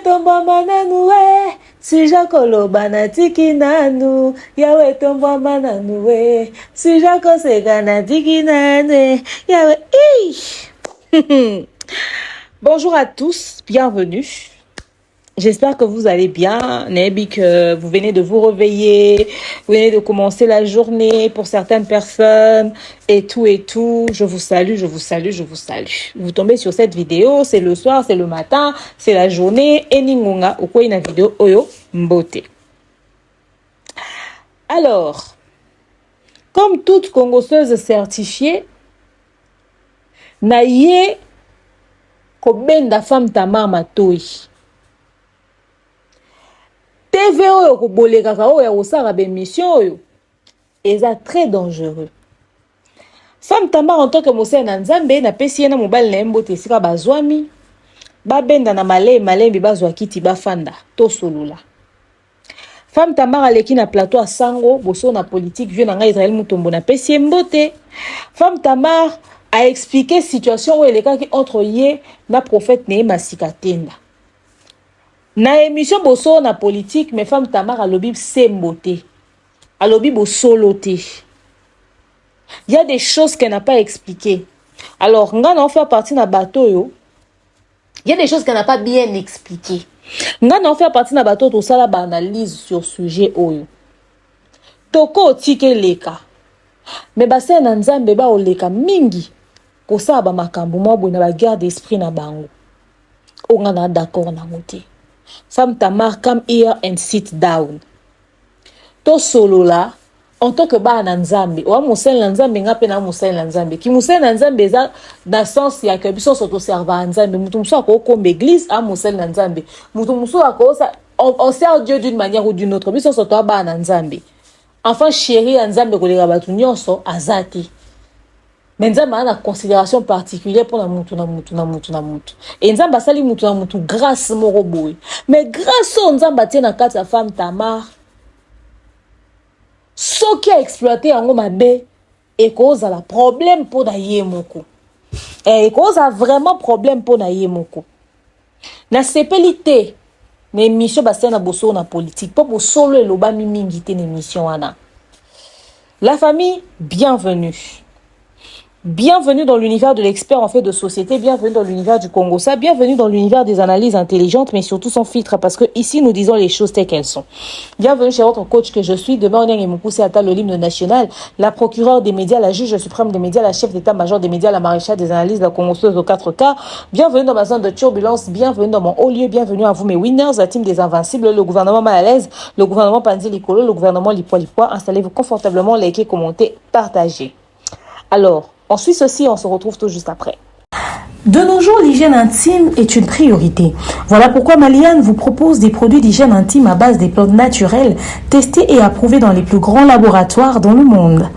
tomba mananu we. Sija koloba na tiki nanu. Yawe tomba mananu we. Sija kosega na tiki nanu. Yawe. Bonjour à tous, bienvenue. J'espère que vous allez bien, Nébi, que vous venez de vous réveiller, vous venez de commencer la journée pour certaines personnes et tout. Je vous salue, je vous salue, je vous salue. Vous tombez sur cette vidéo, c'est le soir, c'est le matin, c'est la journée. Et ningunga, ou quoi une vidéo oyo mbote. Alors, comme toute congosseuse certifiée, naïe kobenda femme Tamar Matoi. TV oyo kobolekaka oyo osara be mission oyo eza très dangereux. Femme Tamar en tant que mosala na Nzambe na pesi na mobile na mbote sika bazwami ba benda na malembi bazwa kiti bafanda to solula. Femme Tamar aleki na plateau a sango boso na politique vieux na nga Israël Mutombo na pesi mbote. Femme Tamar a expliqué situation où elle est entre yé na prophète Nehema Sikatenda. Na émission boso na politique, mais femme Tamar a lobi semboté. A lobi bo soloté. Il y a des choses qu'elle n'a pas expliquées. Alors, nga na fait partie na bateau yo. Il y a des choses qu'elle n'a pas bien expliquées. Nga na fait partie na bateau tout ça la analyse sur sujet oyo. Toko tike leka. Mais basa na Nzambe ba oleka mingi. Ko sa ba makambo mo bo na ba guerre d'esprit na bango. O nga na d'accord na ngote. Femme Tamar, come here and sit down. To solo là, en tant que ba na Nzambe, o musel na Nzambe ngape na musel na Nzambe. Ki musel na Nzambe za dans sens ya que biso soto serva Nzambe, mutu muso ko comme église a musel na Nzambe. Mutu muso ko ça on sert Dieu d'une manière ou d'une autre. Biso soto ba na Nzambe. Enfin chéri na Nzambe ko leka batu nyonso azati. Mais Nzambe a une considération particulière pour la mutu. Et Nzambe sali mutu na mutu grâce moroboy. Mais grâce au Nzambe tient na kati ya femme Tamar. Ce qui a exploité en mabe et cause à la problème pour naïe moko. Et cause a vraiment problème pour naïe moko. Na sepelité na émission basé na boso na politique pour solo et loba mimingité na émission ana. La famille, bienvenue. Bienvenue dans l'univers de l'expert en fait de société, bienvenue dans l'univers du Congo, ça, bienvenue dans l'univers des analyses intelligentes, mais surtout sans filtre, parce que ici nous disons les choses telles qu'elles sont. Bienvenue chez votre coach que je suis, demain on est Moukoussé Atal, le l'hymne national, la procureure des médias, la juge suprême des médias, la chef d'état-major des médias, la maréchale des analyses, la congosseuse aux 4K. Bienvenue dans ma zone de turbulence, bienvenue dans mon haut lieu, bienvenue à vous mes winners, la team des invincibles, le gouvernement mal à l'aise, le gouvernement Panzi Likolo, le gouvernement Lipois. Installez-vous confortablement, likez, commentez, partagez. Alors, en Suisse aussi, on se retrouve tout juste après. De nos jours, l'hygiène intime est une priorité. Voilà pourquoi Maliane vous propose des produits d'hygiène intime à base des plantes naturelles, testés et approuvés dans les plus grands laboratoires dans le monde.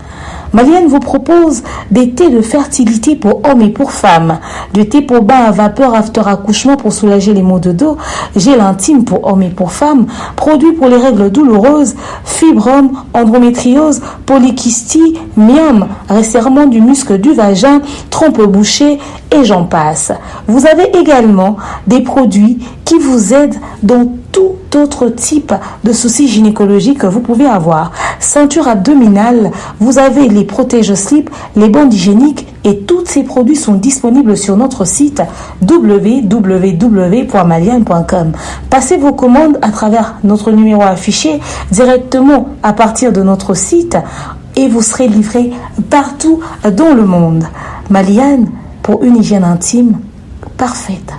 Maliane vous propose des thés de fertilité pour hommes et pour femmes, du thé pour bain à vapeur after accouchement pour soulager les maux de dos, gel intime pour hommes et pour femmes, produits pour les règles douloureuses, fibrome, endométriose, polykystie, myome, resserrement du muscle du vagin, trompe bouchée et j'en passe. Vous avez également des produits qui vous aident dans tout autre type de soucis gynécologiques que vous pouvez avoir. Ceinture abdominale, vous avez les protège-slip, les bandes hygiéniques et tous ces produits sont disponibles sur notre site www.maliane.com. Passez vos commandes à travers notre numéro affiché directement à partir de notre site et vous serez livré partout dans le monde. Maliane, pour une hygiène intime parfaite.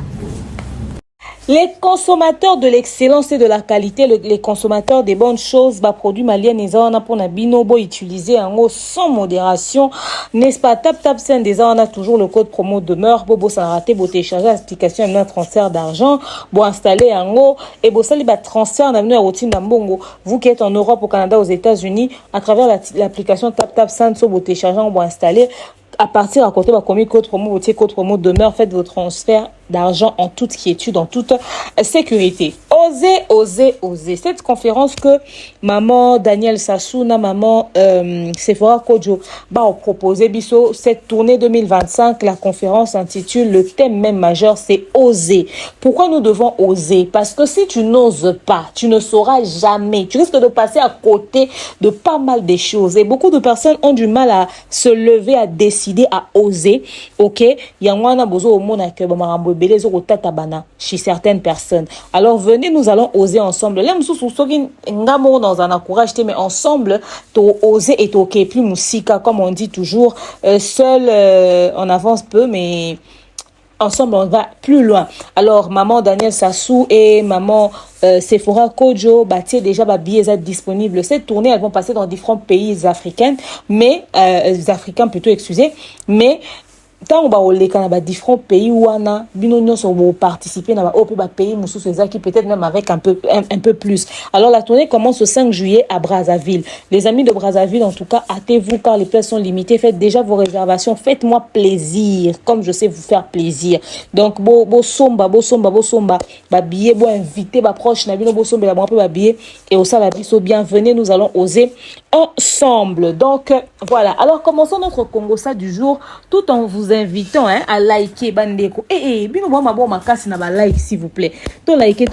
Les consommateurs de l'excellence et de la qualité, les consommateurs des bonnes choses, bah, produits maliens, ils ont pour binobo utilisé en haut sans modération. N'est-ce pas? Tap sen des on a toujours le code promo demeure. Bobo ça raté, beau télécharger l'application et un transfert d'argent. Bon installer en haut et beau sali bah transfert d'avenue à routine d'ambongo. Vous qui êtes en Europe, au Canada, aux États-Unis, à travers l'application tap sen, so beau télécharger, bon installer. À partir à côté, commis code promo demeure, faites vos transferts d'argent en toute quiétude, en toute sécurité. Oser. Cette conférence que maman Daniel Sassou, maman Sephora Kodjo ont proposé, biso, cette tournée 2025, la conférence intitule, le thème même majeur, c'est oser. Pourquoi nous devons oser? Parce que si tu n'oses pas, tu ne sauras jamais. Tu risques de passer à côté de pas mal de choses. Et beaucoup de personnes ont du mal à se lever, à décider, à oser. Ok? Yangwana bozo au monde que marambo belé zo tata bana chez certaines personnes. Alors venez, nous allons oser ensemble. Là, nous sommes ngamo dans un courage, mais ensemble, to oser et ok plus musika, comme on dit toujours. Seul, on avance peu, mais ensemble, on va plus loin. Alors, maman Daniel Sassou et maman Sephora Kodjo, déjà, billets disponibles. Cette tournée, elles vont passer dans différents pays africains, mais, africains plutôt, excusez, mais, tant on va au différents pays où on a participer dans les pays qui peut-être même avec un peu plus. Alors la tournée commence au 5 juillet à Brazzaville. Les amis de Brazzaville, en tout cas, hâtez-vous car les places sont limitées. Faites déjà vos réservations. Faites-moi plaisir, comme je sais vous faire plaisir. Donc bo somba, billet, inviter, proche, bo somba, billet et au salabiso, bienvenue, nous allons oser ensemble. Donc voilà. Alors commençons notre Congo-ça du jour tout en vous invitant à liker bandeko. Bino ma makasi na ba like s'il vous plaît. To liker.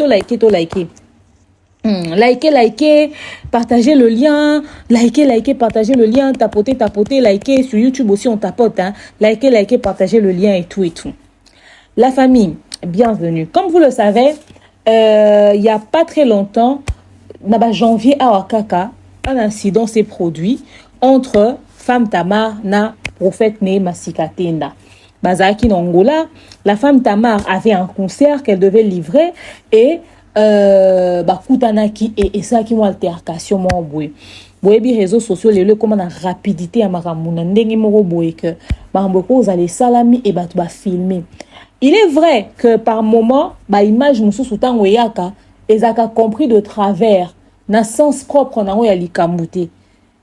Likez, partagez le lien, partagez le lien, tapotez, likez sur YouTube aussi on tapote likez, partagez le lien et tout. La famille, bienvenue. Comme vous le savez, il y a pas très longtemps, na janvier à Wakaka, un incident s'est produit entre femme Tamar na prophète né Masikatenda. Bazaki Angola, la femme Tamar avait un concert qu'elle devait livrer et Kutanaki et ça qui m'a altercation mon boy. Boyebi réseaux sociaux les comment la rapidité à maramuna ndengi moro boy que maramboko vous allez salami et ba filmer. Il est vrai que par moment image mususu tango yaka ezaka compris de travers na sens propre na ya likamute.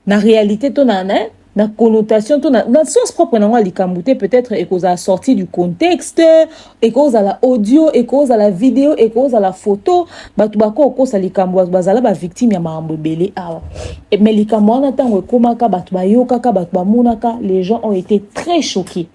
Na réalité to na connotation to na sens propre na likamute peut-être et cause a sorti du contexte et cause à la audio et cause à la vidéo et cause à la photo batu bako cause à likambo bazala ba victime ya marambo belé awa et mais likambo na tango komaka batu bayoka ka batu bamunaka les gens ont été très choqués.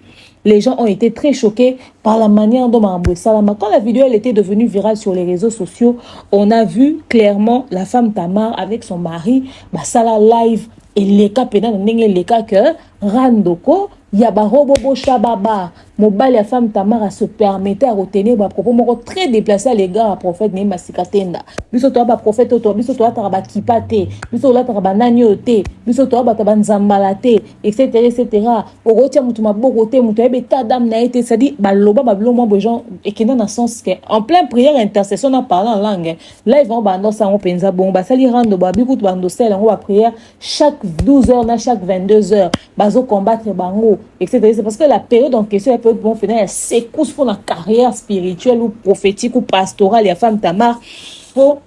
Les gens ont été très choqués par la manière dont Marambo Salama, quand la vidéo elle était devenue virale sur les réseaux sociaux, on a vu clairement la femme Tamar avec son mari, Sala live et les cas pénal les cas que Randoko, Yabarobobo Shababa, Mobile la femme Tamar a se permettait à retenir propos très déplacé à l'égard à prophète Nema Sikatenda. Biso to ba prophète to biso to taraba kipate, biso la taraba nanyote, biso to ba tabanzambalate, etc. Orotia mutu mabokote mutu ebe tadam na été, ça dit baloba bablo mo gens et qui dans un sens que en plein prière intercession en parlant en langue. Là ils vont bando ça on penza bon ba sali rando ba bikutu bando sel on va prière chaque 12 heures na chaque 22 heures bazo combattre bango, etc. C'est parce que la période en question elle peut bon finir secousse pour la carrière spirituelle ou prophétique ou pastorale et femme Tamar pour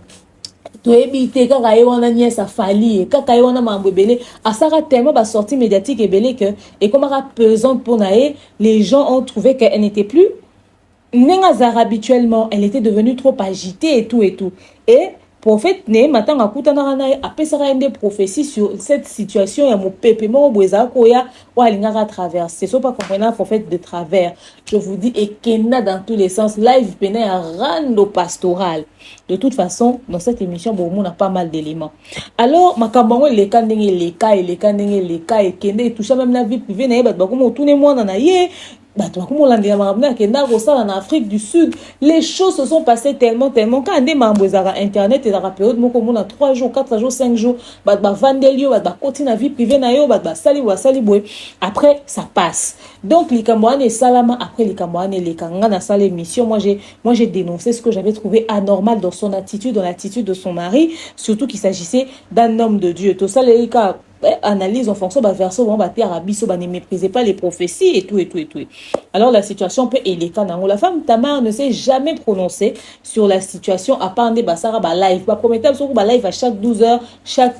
to éviter quand on a nièce à fali quand on a mambo belé à ça tellement ba sortie médiatique et belé que et comme pesante pour naé les gens ont trouvé qu'elle n'était plus n'engazar habituellement, elle était devenue trop agitée et tout et prophète né matin à kutana na apesara des prophéties sur cette situation ya mo pepe mo boeza koya wa lingara travers c'est pas comprendre prophète de travers je vous dis et kena dans tous les sens live pené à rando pastoral de toute façon dans cette émission bon on a pas mal d'éléments alors makambango les cas et kende touche même la vie privée na ba comme tourner moi na ye en Afrique du Sud, les choses se sont passées tellement quand on est internet et la période on a 3 jours, 4 jours, 5 jours, continuer la vie privée après ça passe. Donc les Camerounais salama après les Camerounais les Kangana salle émission moi j'ai dénoncé ce que j'avais trouvé anormal dans son attitude, dans l'attitude de son mari, surtout qu'il s'agissait d'un homme de Dieu. Tout ça les analyse en fonction de la version, ne méprisez pas les prophéties et tout, et tout, et tout. Alors la situation peut élever. La femme Tamar ne s'est jamais prononcée sur la situation à part des basara live. Ba prometteur sur live à chaque 12 heures,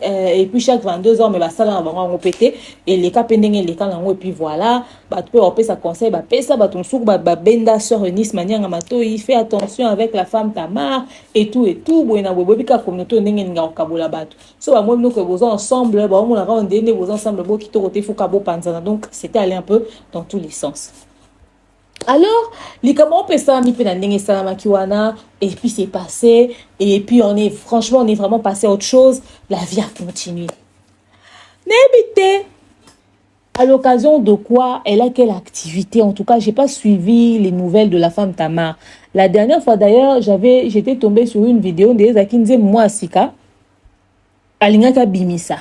et puis chaque 22 heures, mais basara va répéter et les cas pending et les cas et puis voilà. Bah tu peux opérer sa conseil, bah paye ça, bah ton souk, bah benda sœur Eunice manière amato, il fait attention avec la femme Tamar et tout et tout. Bon na bobo bika communauté ndenge nga okabola bato. So ba moi nous que vous ensemble, bah on a rendé vous ensemble bo kito roté fukabo panzana. Donc c'était aller un peu dans tous les sens. Alors, les comment on peut ça mi penandenge salama kiwana et puis c'est passé et puis franchement on est vraiment passé à autre chose, la vie a continué. N'habitez à l'occasion de quoi elle a quelle activité? En tout cas, j'ai pas suivi les nouvelles de la femme Tamar. La dernière fois d'ailleurs, j'étais tombée sur une vidéo de Zakinze Mwasika Alingaka Bimisa.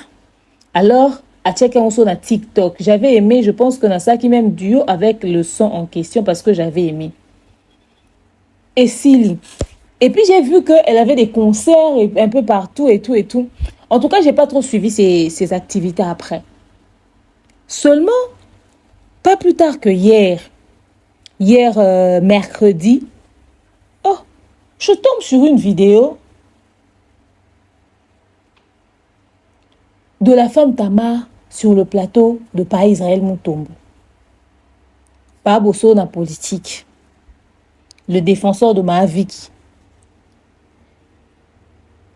Alors, à checker on sur TikTok, j'avais aimé, je pense que dans ça qui même duo avec le son en question parce que j'avais aimé. Et Silly. Et puis j'ai vu qu'elle avait des concerts un peu partout et tout et tout. En tout cas, j'ai pas trop suivi ses activités après. Seulement, pas plus tard que hier mercredi, oh, je tombe sur une vidéo de la femme Tamar sur le plateau de Pa Israël Mutombo. Pa Bosso na politique, le défenseur de Mahaviki.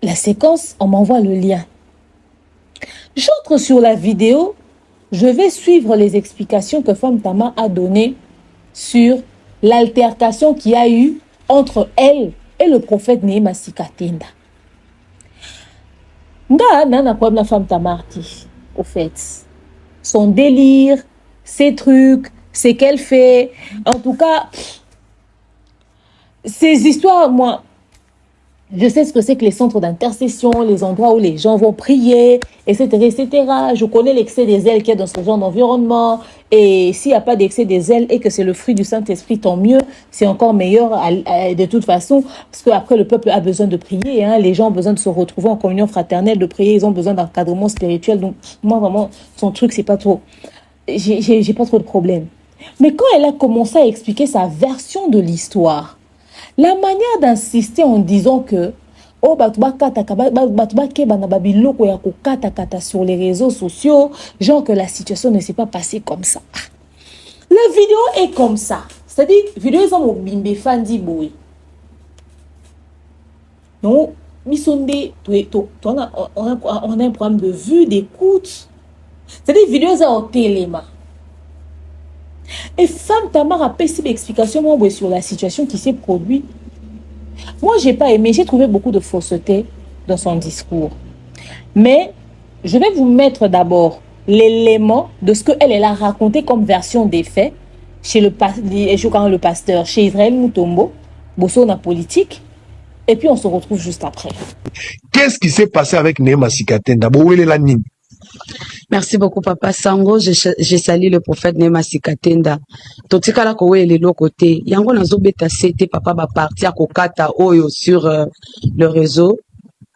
La séquence, on m'envoie le lien. J'entre sur la vidéo. Je vais suivre les explications que Femme Tamar a données sur l'altercation qu'il y a eu entre elle et le prophète Nehema Sikatenda. Nga nana quoi la Femme Tamar dit, au fait. Son délire, ses trucs, ce qu'elle fait. En tout cas, ces histoires, moi, je sais ce que c'est que les centres d'intercession, les endroits où les gens vont prier, etc., etc. Je connais l'excès des ailes qu'il y a dans ce genre d'environnement. Et s'il n'y a pas d'excès des ailes et que c'est le fruit du Saint-Esprit, tant mieux. C'est encore meilleur de toute façon. Parce qu'après, le peuple a besoin de prier. Hein. Les gens ont besoin de se retrouver en communion fraternelle, de prier. Ils ont besoin d'encadrement spirituel. Donc, moi, vraiment, son truc, c'est pas trop... J'ai pas trop de problème. Mais quand elle a commencé à expliquer sa version de l'histoire, la manière d'insister en disant que oh sur les réseaux sociaux, genre que la situation ne s'est pas passée comme ça. La vidéo est comme ça. C'est-à-dire, vidéo est en bimbe fandi boy. Non, on a un problème de vue, d'écoute. C'est-à-dire, vidéo est en téléma. Et Femme Tamar a fait une explication sur la situation qui s'est produite. Moi, j'ai pas aimé. J'ai trouvé beaucoup de fausseté dans son discours. Mais je vais vous mettre d'abord l'élément de ce qu'elle a raconté comme version des faits chez le pasteur, chez Israël Mutombo, Bosso na politique. Et puis, on se retrouve juste après. Qu'est-ce qui s'est passé avec Nehema Sikatenda? Merci beaucoup, Papa Sango. J'ai sali le prophète Nehema Sikatenda. Totikala kowe le côté. Yango nazo beta sete papa ba partir kokata oyo sur le réseau.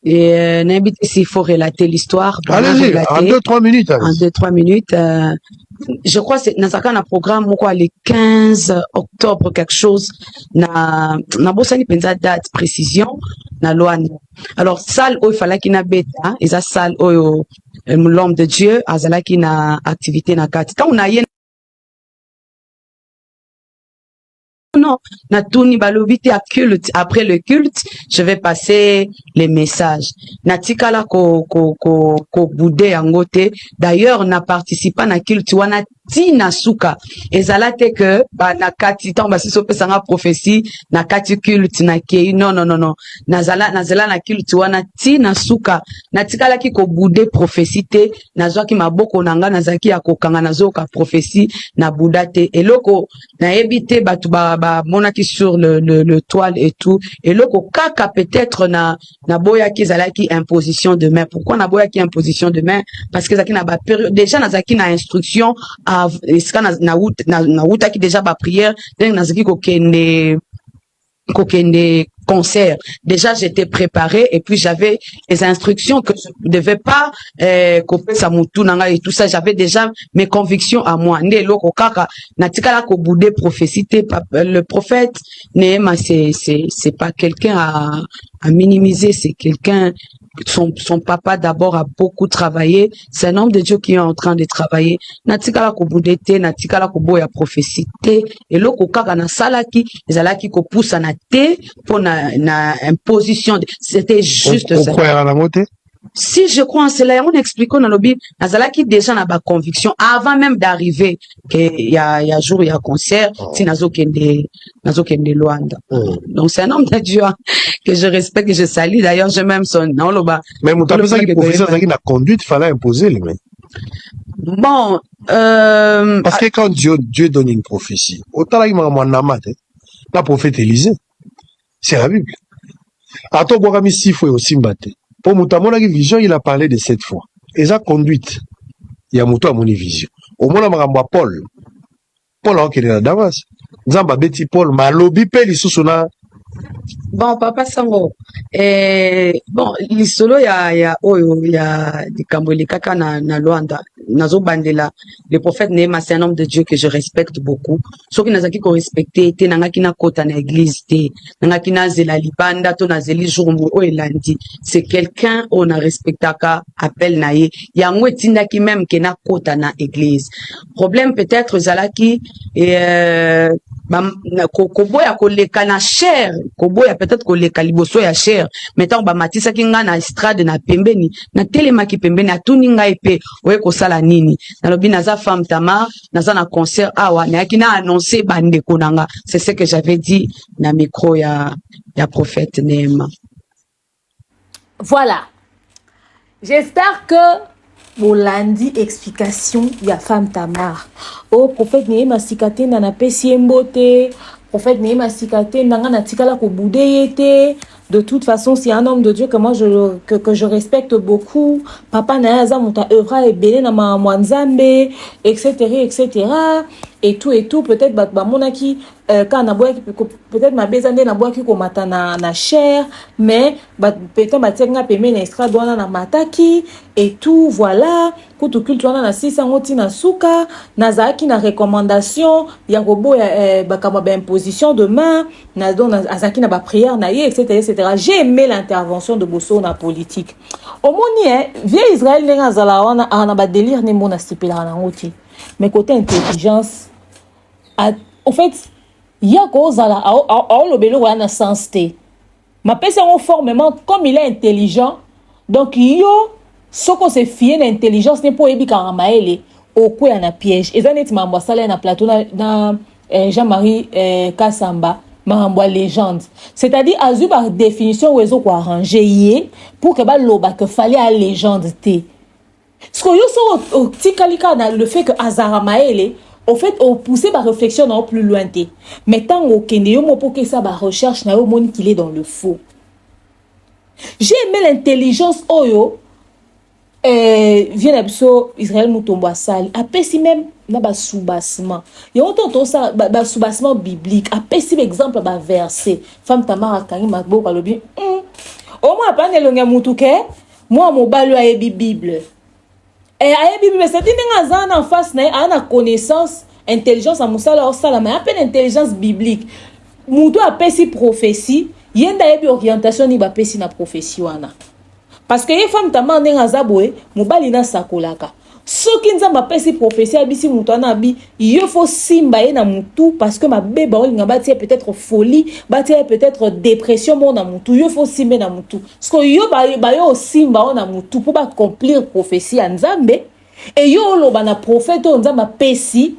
Et n'habite s'il faut relater l'histoire. Allez-y, en 2-3 minutes. En 2-3 minutes. Je crois que c'est dans un programme quoi le 15 octobre quelque chose na bosani penza date précision na loane. Alors salle où il fallait qu'il na beta, esa salle où l'homme de Dieu azala qui na activité na kati. Quand on a non, Natouni balobité à culte. Après le culte, je vais passer les messages. Natikala ko boudé angote. D'ailleurs, na participa na culte wana tina suka. Ezalate que ba na kati tant ba siso pesa nga prophétie na kati culte na kei non. Nazala na culte wana tina suka. Natikala ki ko boudé prophétie te nazwa ki maboko nanga nazaki ya kokanga nazoka prophétie na boudate. Eloko na ebité batu ba monaki sur le toile et tout. Et le kaka peut-être na boya ki zalaki imposition de main. Pourquoi na boya ki imposition de main? Parce que zaki na ba période déjà na zaki na instruction à na wuta ki déjà ba prière donc na zaki ko kende kokende concert. Déjà, j'étais préparée et puis j'avais les instructions que je ne devais pas couper sa moutounanga et tout ça. J'avais déjà mes convictions à moi. Loko kaka natikala ko boudé prophécité. Le prophète Nehema, c'est pas quelqu'un à minimiser, c'est quelqu'un. Son papa d'abord a beaucoup travaillé. C'est un homme de Dieu qui est en train de travailler. Natikala ko boudete, natikala ko boya prophécité. Et loko kaka na salaki, ezalaki ko poussa na te pour na imposition. C'était juste ça. Si je crois en cela, on explique dans le Bible, nazalaki déjà na ba conviction avant même d'arriver que il y a jour il y a concert, si nazo kende Luanda. Donc c'est un homme de Dieu que je respecte, que je salue. D'ailleurs, je m'aime son nom là-bas. Mais mon ça qui professeur ça qui na conduite, fallait imposer les mains. Bon, parce que quand Dieu donne une prophétie, autant là il m'a manamate, la prophète Élisée. C'est la Bible. Attends, Bourami Sifo aussi mbaté. Pour Moutamona vision, il a parlé de 7 fois. Et ça conduite. Il y a Moutou à mon vision. Au moins, on a Paul. Paul a là d'avance. Zamba Betty Paul, ma lobby peli sous bon, papa Sango. Bon, l'isolo il y a des Cambodgiens kaka na Luanda. Nazo bandela. Le prophète Nehema, c'est un homme de Dieu que je respecte beaucoup. Ceux qui n'ont pas respecté, te nanga kina kota na église, te nanga kina zela libanda, to na zeli jourumbu o elandi. C'est quelqu'un on a respectaka appel naye. Yango etinda ki même kena kota na église. Problème peut-être zalaki koboya koleka na cher, koboya peut-être koleka liboso ya cher. Maintenant ba matisa ki nga na estrade na pembeni, na telema ki pembeni atuni nga epe oye kosala nini. Na lobi naza femme Tamar, naza na concert awa, na kina annoncer bande konanga. C'est ce que j'avais dit na micro ya prophète Nehema. Voilà. J'espère que Bolandi explication ya femme Tamar. Oh prophète Nehema sikate na pesi mbote, prophète Nehema sikate nanga na tikala ko boudeyete. De toute façon, c'est un homme de Dieu que moi que je respecte beaucoup. Papa Nayaza muta œuvra et belé na ma mwanzambe, etc., etc. Et tout. Peut-être bah monaki quand na boya peut-être ma bezande na boya ki ko mata na chair, mais peut-être ba tenga peme na extra douana na mataki et tout. Voilà. Kutu culture na 600 na suka, na zaki na recommandation, ya robo ba kama ba imposition de main, na don azaki na ba prière na ye, etc. J'ai aimé l'intervention de Bosso na politique. Au moni, vieux Israël n'a zalawana a ba délire ne mona stipela na ngoti. Mais côté intelligence, en fait, il y a cause à le belo na sens té. Ma personne formellement comme il est intelligent, donc yo ce qu'on se fie l'intelligence n'est pas ébi karamaele au quoi na piège. Et ça net mambo sala na plateau na Jean-Marie Kassamba. Mahamba légende. C'est-à-dire, azu par définition, ou ezo ko arranger pour que loba que fallait à légende té. Ce que yo so au tikalika na le fait que Azara Maele, au fait, on poussait ma réflexion non plus loin té. Mais tant au kende yo mo pour que ça ba recherche na yo monde qu'il est dans le faux. J'ai aimé l'intelligence oyo vient d'abso Israël Moutombo Sali. Après si même na ba soubassement. Il y a autant ça ba soubassement biblique. Après si exemple ba verset. Femme Tamar Kangi Makbo kalobi. Au moins pas ne longa mutuke. Moi mon balu a Bible. Et a Bible c'est une ngazana en face na ana connaissance, intelligence à musala au sala mais appelle intelligence biblique. Mutu a pesi prophétie, yenda yebi orientation ni ba pesi na prophétie wana. Parce que les femmes tamar ndenga zaboué, mobali na sakolaka. Soki nzamba pesi prophétie abisi mutana abi, il faut simba na mutu parce que ma bébé olinga bati peut-être folie, bati peut-être dépression mon na mutu, il faut simba na mutu. Parce que yo ba yo simba na mutu pour pas accomplir prophétie à nzambe et yo lo ba na prophète nzamba pesi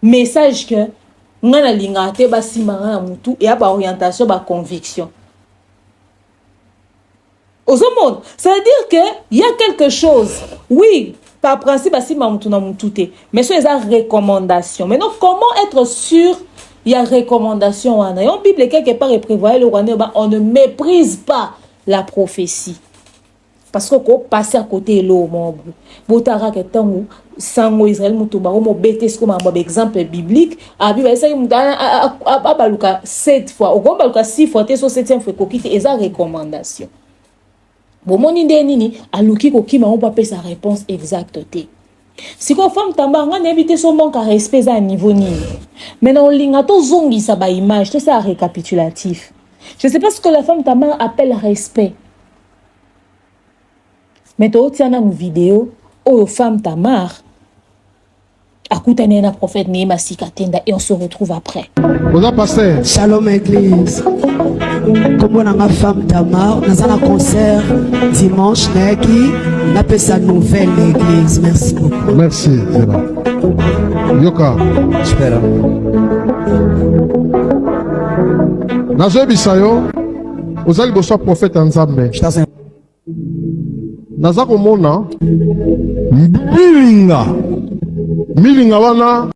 message que ngana linga te ba simba na mutu et ba orientation ba conviction. Aux monde, c'est-à-dire qu'il y a quelque chose, oui, par principe, mais c'est une recommandation. Maintenant, comment être sûr il y a recommandation? En Bible, quelque part, on ne méprise pas la prophétie. parce que ko passer à côté l'eau mon botara que tango sango Israël mutuba mo bete ce comme un exemple biblique abi ba essaye baluka 7 fois au baluka 6 fois te so 7e fois kokite eza recommandation bomoni ndenini aluki kokima on pas sa réponse exacte te si ko femme tamba nga n'éviter son manque à respect à niveau ni maintenant linga to zongi sa ba image tout ça récapitulatif je sais pas ce que la femme tamba appelle respect. Mais tu as une vidéo où femme Tamar a prophète Néhéma Sikatenda et on se retrouve après. Bonjour pasteur. Shalom église. Comme on a ma femme Tamar, nous avons un concert dimanche, on appelle ça nouvelle église. Merci beaucoup. Merci. Yoka. J'espère. Nazo bisayo. Vous allez bonsoir prophète Nzambe. Naza komona milinga wana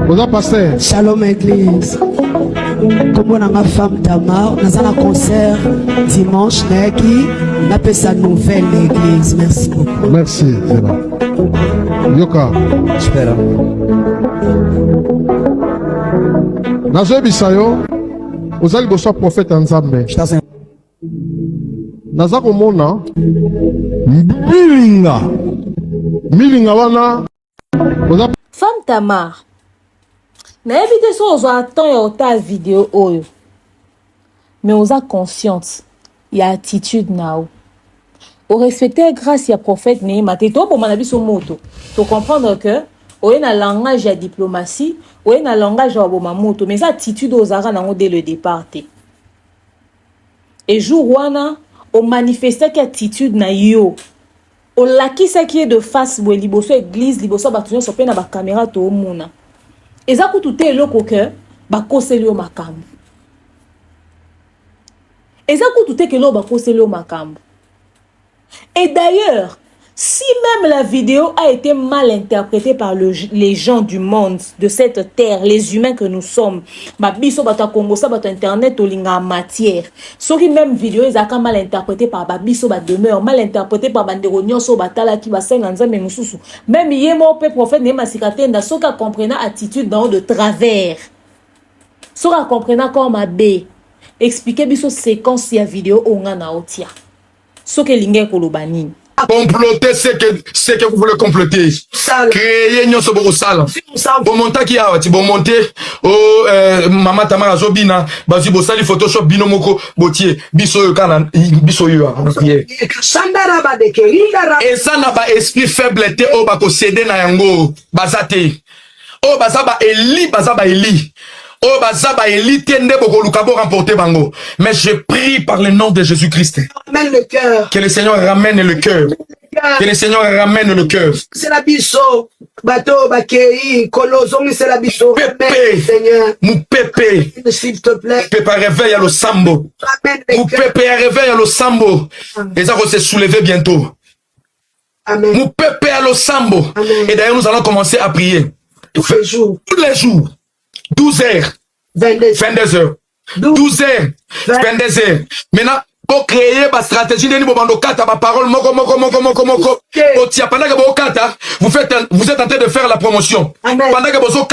oza pasteur. Shalom église. Comme on a ma femme Tamar, nous avons un concert dimanche, on appelle ça nouvelle église. Merci beaucoup. Merci. Yoka. J'espère. Nazo bisayo. Vous allez bonsoir prophète Nzambe. Naza komona milinga wana oza femme Tamar na éviter so ozo attend ta vidéo oyo mais oza consciente ya attitude nao o respecter grâce ya prophète Néhéma te to pour manabiso moto to comprendre que oye na langage ya diplomatie oye na langage ya boma moto mais attitude ozara nango dès le départ te et jour wana o manifester que attitude na yo o lakisa qui est de face bo liboso église liboso batunyo so pe na ba caméra to mona eza kutu te eloko ke ba koseli o makambo eza kutu te ke lo ba koseli o makambo et d'ailleurs si même la vidéo a été mal interprétée par les gens du monde, de cette terre, les humains que nous sommes, babiso bata Congo sa bata internet olinga matière. So qui même vidéo est mal interprétée par babiso ba demeure, mal interprétée par bandero nyonso batala ki ba senga nzambe mususu. Même yemo pe prophète Néhéma Sikatenda so ka comprena attitude dans de travers. So ka comprena comme abe. Expliquer biso séquence ya vidéo onga na otia. So ke lingé kolobani. Comploter ce que vous voulez comploter. Créer une chose sale. Bon monter qui a, bon monter oh maman Tamara Zobina, basi bo sali Photoshop binomoko botier biso yo kana biso yo et ça n'a pas esprit faible te o ba ko céder na yango bazate. O bazaba Eli. Oh, bazaba elite ndebo kolukabo remporter bango. Mais je prie par le nom de Jésus-Christ. Ramène le cœur. Que le Seigneur ramène le cœur. Que le Seigneur ramène le cœur. C'est la biso. Bateau, bakei, kolozongi, c'est la biso. Pépé. Seigneur. Mou pépé. S'il te plaît. Pépé réveille à le sambo. Mou pépé réveille à le sambo. Et ça va se soulever bientôt. Amen. Mou pépé à le sambo. Et d'ailleurs, nous allons commencer à prier. Tous les jours. Tous les jours. 12 heures, 22 heures, 12 heures, 22 heures. Maintenant, pour créer ma stratégie, ma parole, vous êtes en train de faire la promotion. Amen. Pendant que vous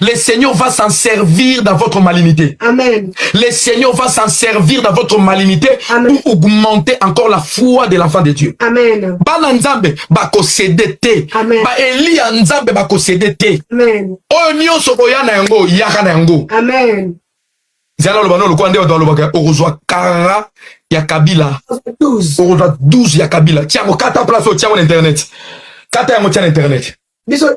le Seigneur va s'en servir dans votre malignité. Amen. Le Seigneur va s'en servir dans votre malignité pour augmenter encore la foi de l'enfant de Dieu. Amen. Bana nzambe bako cédete. Amen. Ba Eli nzambe bako cédete. Amen. O nyonso boyana yango yaka na yango. Amen. Zala lobano lo kwande do lobaka orozwa kara ya Kabila. 12. Orozwa 12 ya Kabila. Tiamo kata place au tiamo internet. Kata yango tiamo internet. Biso.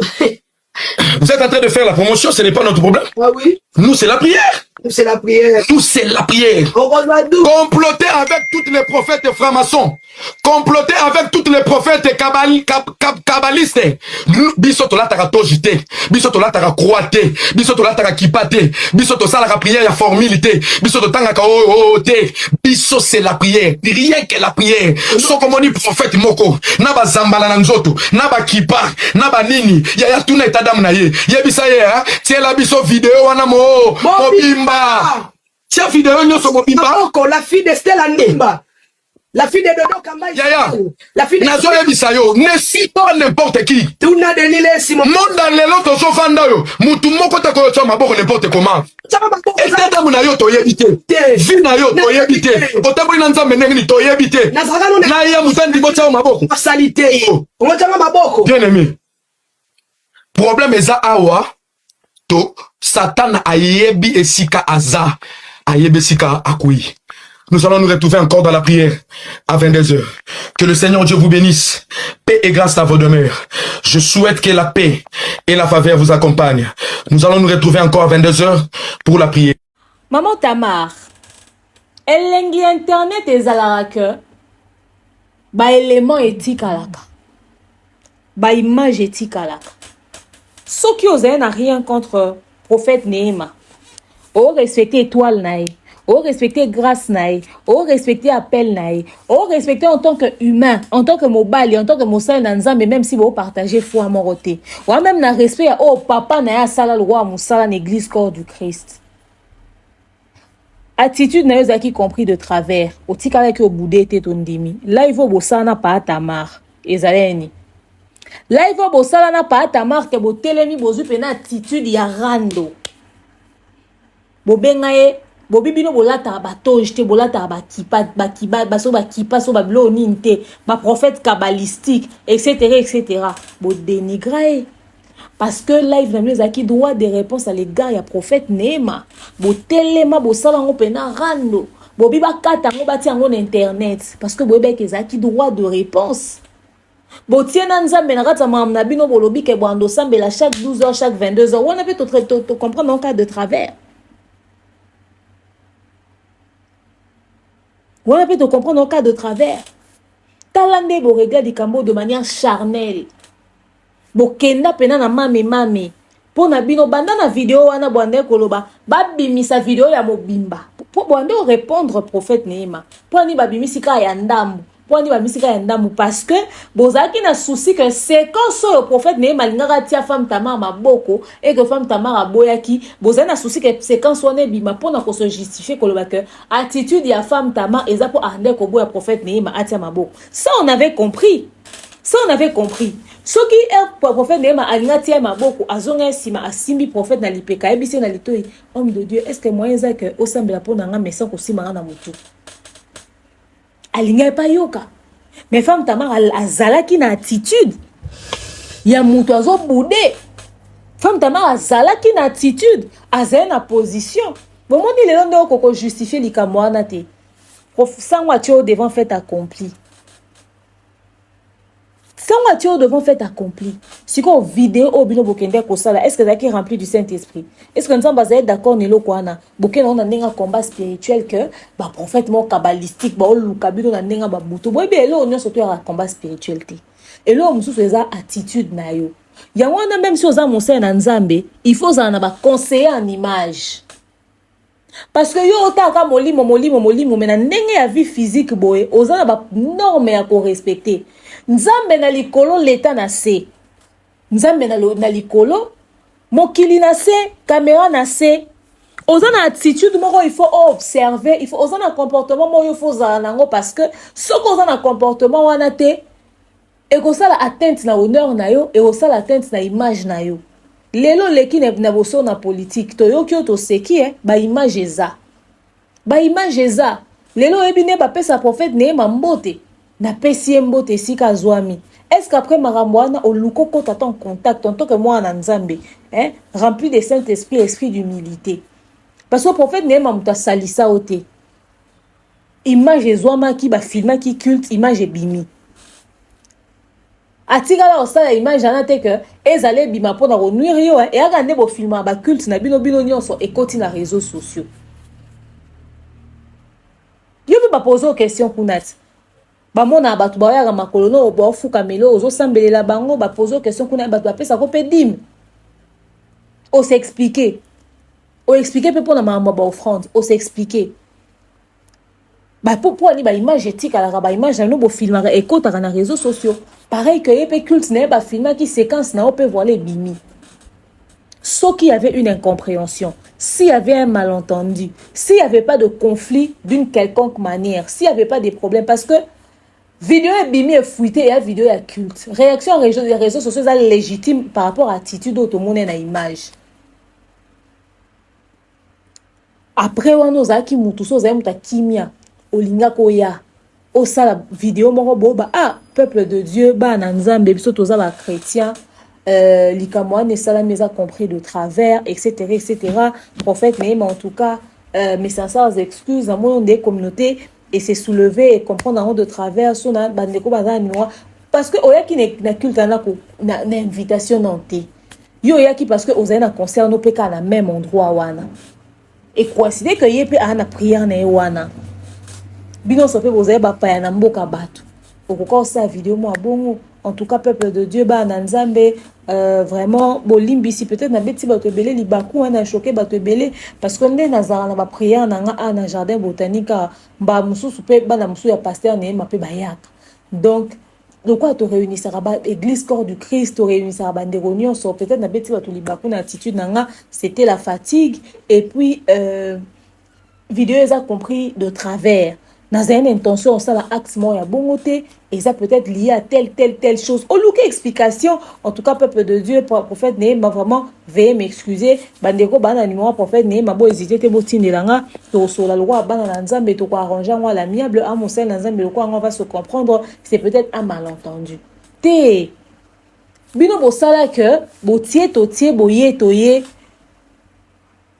Vous êtes en train de faire la promotion, ce n'est pas notre problème. Ah oui. Nous c'est la prière. Nous c'est la prière. Nous c'est la prière. Comploter avec tous les prophètes francs-maçons. Comploter avec tous les prophètes kabbalistes. Biso to la taka tojite. Biso to la taka croate. Biso to la taka kipate. Biso to sala la prière ya formalité. Biso to tanga ka te. Biso c'est la prière. Rien que la prière. So comme on dit prophète moko. Na ba zambala na nzoto. Na ba kipa. Na ba nini. Ya tuna etadam na ye. Yebisa ye ha. Tie la biso vidéo wana mo. Mobimba. Tia vidéo nyoso mobimba. La fille de Stella Nimba. La fille de Dodo Kambai. Yaya. La fille de Nazo Ebisayo. Ne suis pas n'importe qui. Tuna de Lille Simon. Monde dans les lots de Fanda yo. Mutumoko ta ko chama boko n'importe comment. Et tata muna yo to yebite. Vina yo to yebite. Otabuli na nzambe ndenge to yebite. Na ya mutandi bocha maboko. Salité. On chama maboko. Bien aimé. Problème eza awa to Satan ayebi esika aza. Ayebi esika akui. Nous allons nous retrouver encore dans la prière à 22h. Que le Seigneur Dieu vous bénisse. Paix et grâce à vos demeures. Je souhaite que la paix et la faveur vous accompagnent. Nous allons nous retrouver encore à 22h pour la prière. Maman Tamar, elengi internet ezalaka que ba élément éthique alaka. Ba image éthique alaka. Ceux qui osent n'a rien contre prophète Néhéma. O respecter étoile naï. O respecter grâce naï, o respecter appel naï, o respecter en tant que humain, en tant que mobile, en tant que moussa nanza, mais même si vous partagez foi moroté. Ou même na respect oh papa na sala le roi moussa l'église corps du Christ. Attitude na yozaki compris de travers. O tika ki o boudé te tondimi. Là il faut bosana pa Tamar. Ezaleni. Là il faut bosala na pa Tamar ke bo telemi bozu pena attitude ya rando. Bo bengaye Bobi bino bolata batoje te bolata bakiba baso bakipa so bablo ninte ba prophète kabbalistique etc. Bo dénigraé parce que live na zaki droit de réponse à l'égard ya prophète Néhéma bo telema bo sala ngo pena rando bobi bakata ngo bati ngo na internet parce que bobe ke zaki droit de réponse bo tiena nzambe na kata mam na bino bolobi ke bwando sambela chaque 12h chaque 22h on avait tout comprendre en cas de travers. On a pu te comprendre en cas de travers. Talande bo regarde du cambo de manière charnelle. Bo kenda pena na mame. Po na bino banda na vidéo wana bwande koloba. Babimi sa vidéo ya mobimba. Po bwande répondre prophète Néhéma. Po ni babimi sika ya ndambu. Po ni babimi sika ya ndambu parce que bozaki na souci que c'est quand so le prophète Néhéma lingaka tia femme Tamar maboko et que femme Tamar aboyaki bozaki na souci que c'est quand so ne bima pona ko se justifier koloba que attitude ya femme Tamar eza po ande ko boya prophète Néhéma atia maboko. Ça on avait compris. Ce qui est prophète Néhéma alingatia maboko azonga sima asimbi prophète na lipeka ebisi na litoi homme de Dieu est-ce que moyen ça que osambela pona nga message ko sima na mutu. Alinga pa yoka. Mais femme Tamar azalaki na attitude. Ya mutu azo boudé. Femme Tamar azalaki na attitude, azala na position. Bon moi ni le ndo ko justifier likamwana te. Sangwa tio devant fait accompli. Sangwa tio devant fait accompli. Si ko vidéo obino bokende ko sala, est-ce que zaki rempli du Saint-Esprit? Est-ce que nous sommes basés d'accord ni lokwana? Bokende on a un combat spirituel que ba prophète mo kabbalistique ba olukabino na nenga ba buto. Boy be elo on surtout un combat spirituel te. Et là on mususu eza attitude na yo. Ya wana même si oza monse na nzambe, il faut za na ba conseiller en image. Parce que yo otaka molimo mais na ndenge ya vie physique boye, oza na ba norme ya ko respecter. Nzambe na likolo leta na se. Nzambe na likolo mokili na se, caméra na se. Oza na attitude moko il faut observer, il faut oza na comportement moko il faut za nango parce que ce qu'on a na comportement wana te et ko sala atteinte na honneur na yo et ko sala atteinte na image na yo. Lelo leki na boso na politique to yo kyo to seki ba image eza. Ba image eza. Lelo ebine ba pesa prophète Néhéma mbote. Na pesi mbote sika zwami. Est-ce qu'après Maramboana, au luko kota ton contact, en tant que moi en Nzambe, rempli de Saint-Esprit, esprit d'humilité. Parce que le prophète Néhéma mouta salisa ote. Image zwama ki ba filma ki culte, image bimi. Atika la osala image anate que ezale bima pona renuire yo et agande bo filma ba culte na bino nyonso ekoti na réseaux sociaux. Yo veux pas poser aux questions kunat. Ba mona batu ba ya makolo no bo fuka melo ozo sambelela bango ba poser aux questions kunat batu ba pesa ko pedim. O s'expliquer. O expliquer pe pona mama ba offrande, o s'expliquer. Bah pour ni ba image éthique à la ba image na no bo filma ekota na réseaux sociaux. Pareil que yé pe culte na ba filma qui séquence na o pe voir les bimi. Ce sauf qu'il y avait une incompréhension, s'il y avait un malentendu, s'il n'y avait pas de conflit d'une quelconque manière, s'il n'y avait pas de problèmes, parce que vidéo est bimi et fuité et vidéo est culte. Réaction des réseaux sociaux est légitime par rapport à l'attitude de tout le monde et à l'image. Après, on a qui moutou, on a kimia, olinga koya, o sala vidéo moko ba ah peuple de Dieu, ba nanzambe biso toza ba chrétien, likamwa ne sala mesa compris de travers, etc., etc. Prophète mais en tout cas, mes sincères excuses à mon des communautés et se soulever et comprendre en de travers son bandeko bazanwa parce que oya qui na culte na invitation nanté. Yo ya qui parce que oza na concert no peka na même endroit wana. Et coïncider que yé pe ana prière na wana. Bino sope bozaye ba pa na mboka batu. Okoko sa vidéo mo bongo en tout cas peuple de Dieu ba na nzambe vraiment bolimbisi peut-être na beti bato belé libaku na choqué bato belé parce que ndé nazara na ba prière na nga na jardin botanique ba mususu pe ba na musu ya pasteur ne ma pe bayaka. Donc de quoi te réunir ça ba église corps du Christ te réunir ça ba ndéronio so peut-être na beti bato libaku na attitude na nga c'était la fatigue et puis vidéo ils a compris de travers. Dans une intention, ça la axe moya bongoté et ça peut être lié à telle chose. Au look explication, en tout cas peuple de Dieu, prophète né m'a vraiment veuillez m'excuser. Bandeko bana ni moi prophète né m'a beau hésiter te botine langa to so la loi bana nzambe to ko arranger moi l'amiable à mon sein nzambe quoi on va se comprendre, c'est peut-être un malentendu. Té bino bo sala que botier totier boye toye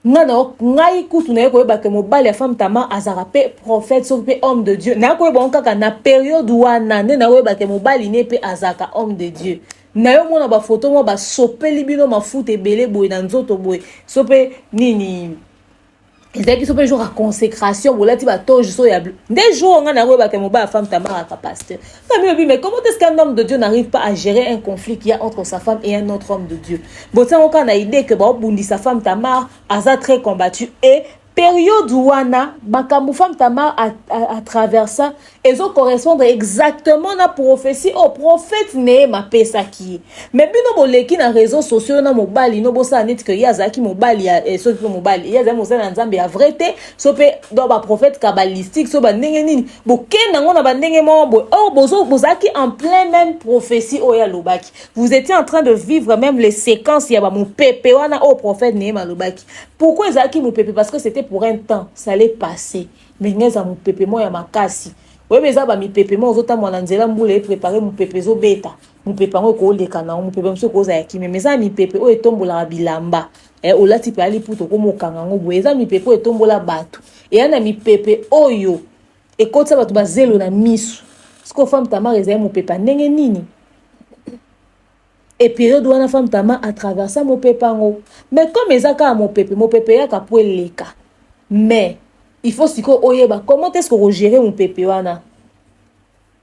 ngai kutu na yeko ba ke mobali ya femme tama azara pe prophète so pe homme de Dieu na ko ba kaka na période wana ne na ba ke mobali ne pe azaka homme de Dieu na yo mona ba photo mo ba sopeli bino mafuta ebele boy na nzoto boy so pe nini ezaki so pe jour à consécration bolati ba toge so ya des jours nga na ko ba ke mobali ya femme tama aka pasteur mais comment est-ce qu'un homme de Dieu n'arrive pas à gérer un conflit qu'il y a entre sa femme et un autre homme de Dieu? Bon, ça, on a idée que sa femme Tamar a très combattu et période wana makambu femme Tamar à travers ça et ça correspondre exactement à la prophétie au prophète né ma pesa qui mais bino boleki na réseaux sociaux na mobali no bosa net que yazaki mobali et so mobali yaza mo na nzambe ya vrai so pe do ba prophète kabbalistique so ba ndenge nini bokenda ngona ba ndenge mo bo or bozo bozaki en plein même prophétie oya lobaki vous étiez en train de vivre même les séquences ya ba mo pepe wana au prophète né ma lobaki pourquoi ezaki mo pepe parce que c'était pour un temps ça allait passer mais ngeza mo pepe mo ya makasi oui mais ça ba mi pepe mo ozota mo na nzela mbule préparer mo pepe zo beta mo pepe ngo ko leka na mo pepe mso ko za ya kimi mais ça mi pepe o etombola bilamba olati pe ali puto ko mokanga ngo boye za mi pepe o etombola bato et ana mi pepe oyo e kotsa bato bazelo na misu sko femme Tamar ezai mo pepe ndenge nini et période wana femme Tamar à travers ça mo pepe ngo mais comme ezaka mo pepe ya ka po leka mais il faut siko oyeba comment est-ce que gérer mon pepe wana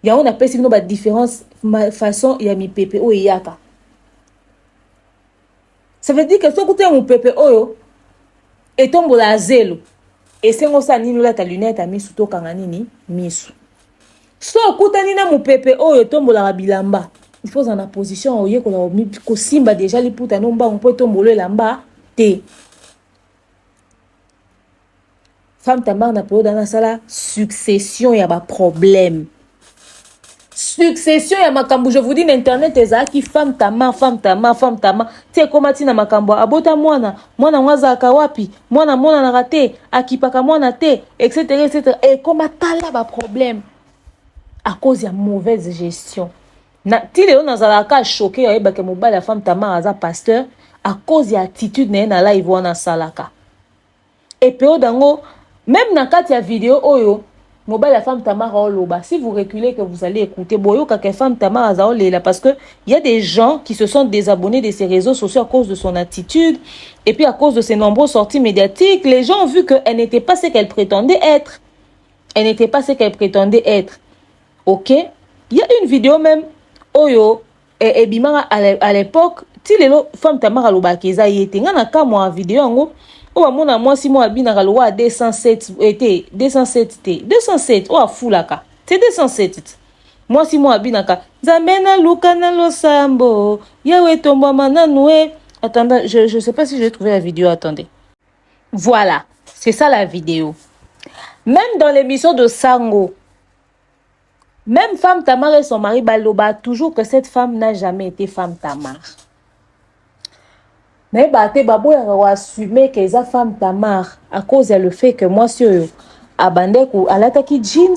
ya on appelle sino ba différence façon ya mi pepe o yaka ça veut dire que so kote mon pepe oyo etombola zelo et sengo sa nini la ta lunette a misu to kanga nini misu so kutani na mon pepe oyo etombola bilamba il faut en la position oye ko simba déjà li puta no mba on peut tomboler lamba te femme Tamar na période dans sala succession ya ba problème succession ya makambo je vous dis internet ezaki femme Tamar te komati na makambo abota mwana ngazaka wapi mwana na raté akipaka mwana te etc et comme tala ba problème à cause ya mauvaise gestion na tile on azalaka choqué ya ba ke mobali ya femme Tamar aza pasteur à cause ya attitude na live wana salaka et période dango même dans la vidéo oyo mobile la femme Tamar oloba si vous reculez que vous allez écouter boyo ka femme Tamar azaolela parce que il y a des gens qui se sont désabonnés de ces réseaux sociaux à cause de son attitude et puis à cause de ses nombreuses sorties médiatiques les gens ont vu que elle n'était pas ce qu'elle prétendait être OK il y a une vidéo même oyo et bimanga à l'époque ti lelo femme Tamar aloba keza yete ngana ka moi vidéo ngo o amona mwasi mo abinaka lo wa 207 était 207 o afulaka c'est 207 mwasi mo abinaka zamena luka na losambo yawe tomba mananue Attendez, je sais pas si j'ai trouvé la vidéo, attendez. Voilà, c'est ça la vidéo. Même dans l'émission de Sango, même femme Tamar et son mari Baloba, toujours que cette femme n'a jamais été femme Tamar. Mais Bate Babo a assumé que sa femme Tamar à cause de le fait que moi sur Abandeku à l'attaque jeans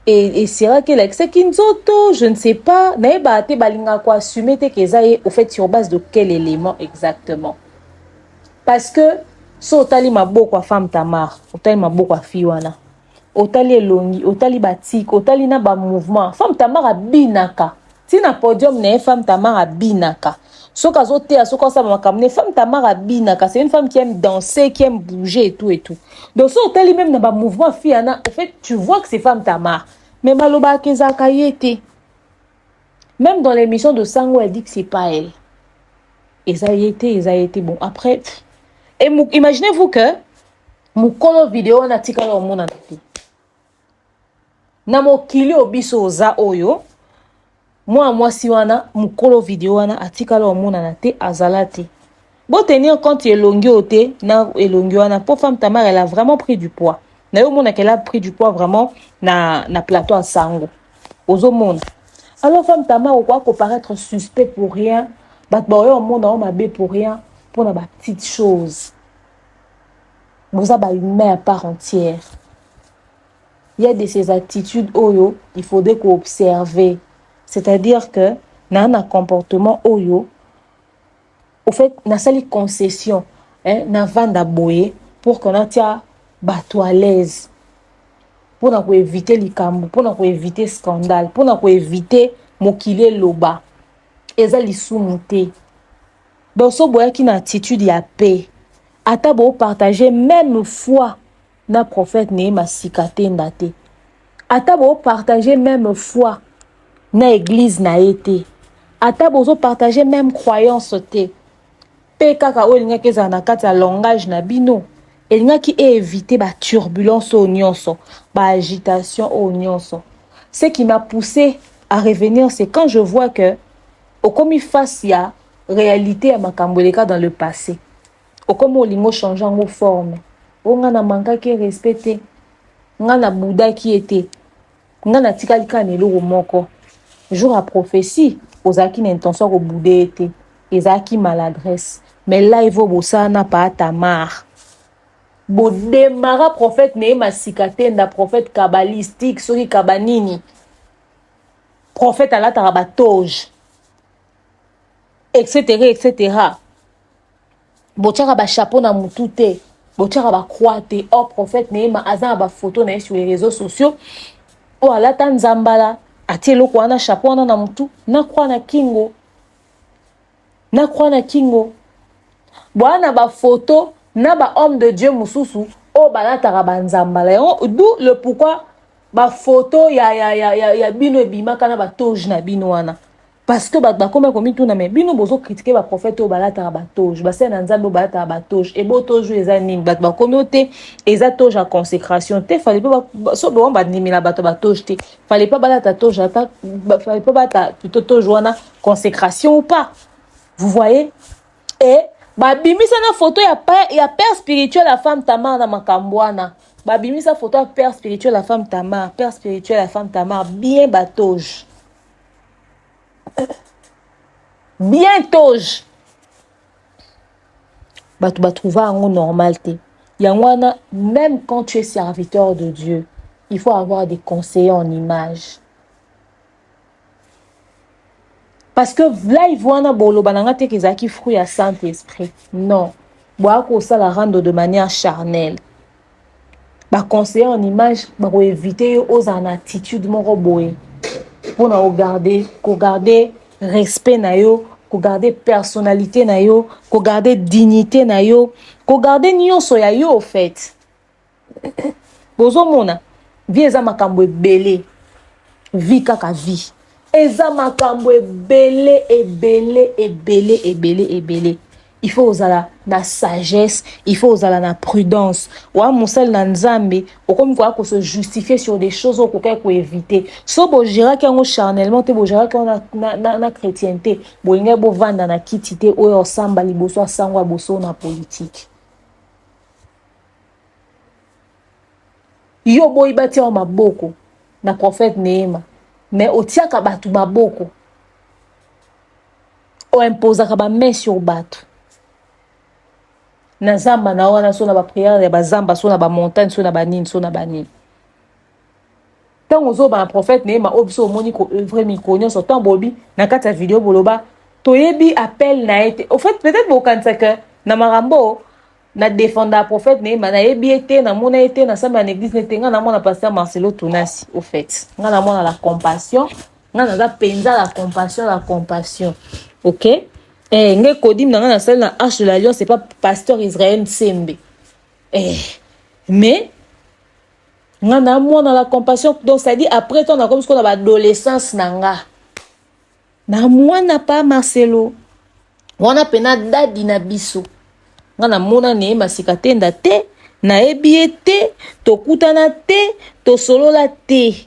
et c'est vrai que l'excès kinzoto, je ne sais pas. Mais Bate Balinga quoi assumer que ça est au fait sur base de quel élément exactement. Parce que si otali maboko femme Tamar, otali maboko fiwana. Otali elongi, otali batik, otali na ba mouvement. Femme Tamar a binaka. Si na podium ne femme Tamar a binaka. Soka zote a soka sa makamne femme Tamar a binaka. C'est une femme qui aime danser, qui aime bouger et tout et tout. Donc si otali même na ba mouvement fiana, en fait, tu vois que c'est femme Tamar. Mais maloba kezaka yete. Même dans l'émission de Sango, elle dit que c'est pas elle. Et ça y était bon. Après, et imaginez-vous que mukolo vidéo na tikala o mona te. Na mokili obiso za oyo moi si wana mukolo vidéo wana atikala o mona na te azalate. Bon tenir compte elongi ote na elongi wana pour femme Tamar elle a vraiment pris du poids. Na yo mona qu'elle a pris du poids vraiment na plateau à Sango. Ozo mona. Alors femme Tamar ou quoi paraître suspect pour rien, bat boyo au monde on m'a bé pour rien pour na ba petite chose. Vous avez une mère à part entière. Il y a de ces attitudes oyo, il faudrait qu'on observe. C'est-à-dire que dans un comportement oyo, au fait, na sali concession, na vanda boye pour qu'on a tia bateau à l'aise. Pour na éviter les cambo, pour na éviter scandale, pour na éviter mokile loba. Eza li soumouté. Donc so boya qui na attitude ya paix. Atabo partager même foi na prophète Nehema sikate ndate. Atabo partager même foi na église na été. Atabo partager même croyance te. Pe kaka o linga keza na kati ya langage na bino. Elinga ki éviter ba turbulence au nyonso, ba agitation au nyonso. Ce qui m'a poussé à revenir, c'est quand je vois que au comme il face ya réalité à makamboleka dans le passé. Comme on lingo changeant nos formes, on a manqué qui respecté, on a Bouddha qui était, on a tikalika nelo moko. Jour à prophétie, aux acquis l'intention au Bouddha était, les acquis maladresse. Mais là il faut bossa n'a pas Tamar. Bo démarra prophète Nehema sikate na prophète kabbalistique, sori kabanini, prophète ala tarabatoj, etc. Botiara ba chapeau na mutu te, botiara ba croix te. Oh prophète Nehema azan ba photo na sur les réseaux sociaux. Oh ala tan zambala atielo ko na chapeau na mutu na croix na kingo. Na croix na kingo. Boana ba photo na ba homme de Dieu mususu oh balatara ba nzambala. D'où le pourquoi ba photo ya bino ebima kana ba toge na bino wana. Parce que comme tout na me bino bozo critiquer ba prophète au balata ba toge ba sen nzambe balata ba toge et bo toge eza nini ba communauté eza toge à consécration te fallait pas so bon ba nimila ba toge te fallait pas balata toge ata fallait pas bata plutôt toge wana consécration ou pas, vous voyez. Et ba bimisa na photo ya père spirituel la femme Tamar na makambwana ba bimisa photo ya père spirituel la femme Tamar bien ba toge. Bientôt, tu vas trouver un normalité. Même quand tu es serviteur de Dieu, il faut avoir des conseillers en image. Parce que là, il voit un bolo banangate qui fruit à Saint-Esprit. Non. Boire ça la rendre de manière charnelle. Bah conseiller en image, pour éviter aux en attitude mon robot. Pour garder respect na yo, pour garder personnalité na yo, pour garder dignité na yo, pour garder nyonso ya yo au fait. Bozo mona, vie eza makambo ebele, vie kaka vie. Eza makambo ebele. il faut osala na sagesse, il faut osala na prudence. Wa mosali na nzambe, okomi kwa ko se justifier sur des choses au koka ko éviter. So bo jira ki ngo charnellement te bo jira ki na chrétienté, bo linga bo vanda na kitité oyo samba liboso sangwa boso na politique. Yo boy bati wa maboko na prophète Néhéma, mais otiaka batu maboko. O imposaka ba main sur batu. Na zamba na wana so na ba prière ya ba zamba so na ba montagne so na ba nini so na ba nini. Tant ozo ba prophète Néhéma obiso moni ko œuvre mikonyo so tant bobi na kati ya vidéo boloba toyebi appel na été. Au fait peut-être bokanisa que na marambo na défendre prophète Néhéma na yebi été na mona été na samba na église n'était nga na mona pasteur Marcelo Tunasi au fait. Nga na mona la compassion, nga na penza la compassion. OK? Nge kodim na na salle na Arche de l'Alliance, c'est pas pasteur Israël Sembe. Mais nga na moi dans la compassion, donc ça dit après toi on a comme ce qu'on a adolescence nanga. Na moi na pas Marcelo. Wana pena dadi na biso. Nga na mona ne masikatenda te, na ebiete, to kutana te, to solola te.